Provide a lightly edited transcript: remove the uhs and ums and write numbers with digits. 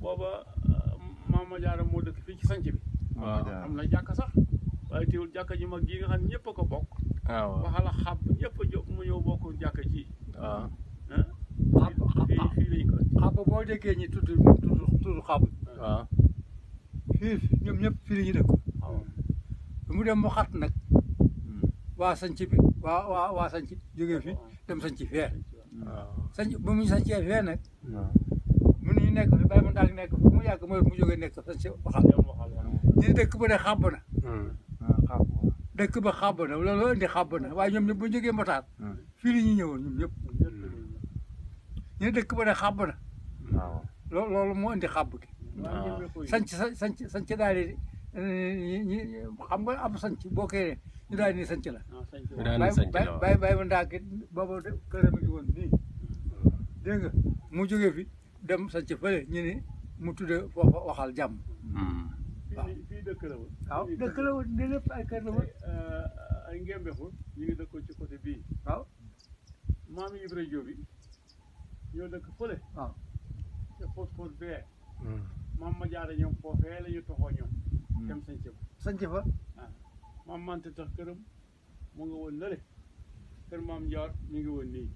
booba Mama Jaara moo dëkk fii ci sanc bi am na jàkka sax waaye teewul jàkka ji mag ji nga xam ne ñëpp a ko bokk waxala xab ñëpp a jóg mu ñëw bokk jàkka ji fii lañ ko xab boo déggee ñi tudd xab fii ñoom ñëpp fii la ñu dëkk mu dem mu xat nag waa sanc bi waa sanc jógee fi dem sanc fee sanc ba mu sancee fee nag mu ñu nekk fi bàyyi mu daal nekk fi mu yàgg mooy mu jógee nekk sanc waxal ñu dëkk ba ne xàbb na dëkk ba xàbb na loolu indi xàbb na waaye ñoom ñëpp bu ñu jógee Mbotaar fii la ñuy ñëwoon ñoom ñëpp ñu dëkk ba ne xàbb na loolu moo indi xàbb gi sanc daal di xam nga am sanc boo koy ñu daal di sanc la bàyyi ma ndaak it booba këram a ngi woon nii dégg nga mu jógee fi dem sanc fële ñu ne mu tudde foofa waxal jàmm fii dëkk la woon waaw dëkk la woon ne lépp ay kër la woon ay ngembexul ñu ngi dëkkoon ci côté bii waaw maam Ibra Jóob bi ñoo dëkk fële waaw te fóot bee maam ma jaara ñoom foofee la ñu toxoo ñoom dem sanc ba sanc fa maam mante tax këram mu nga woon lële kër maam Njoor mi ngi woon nii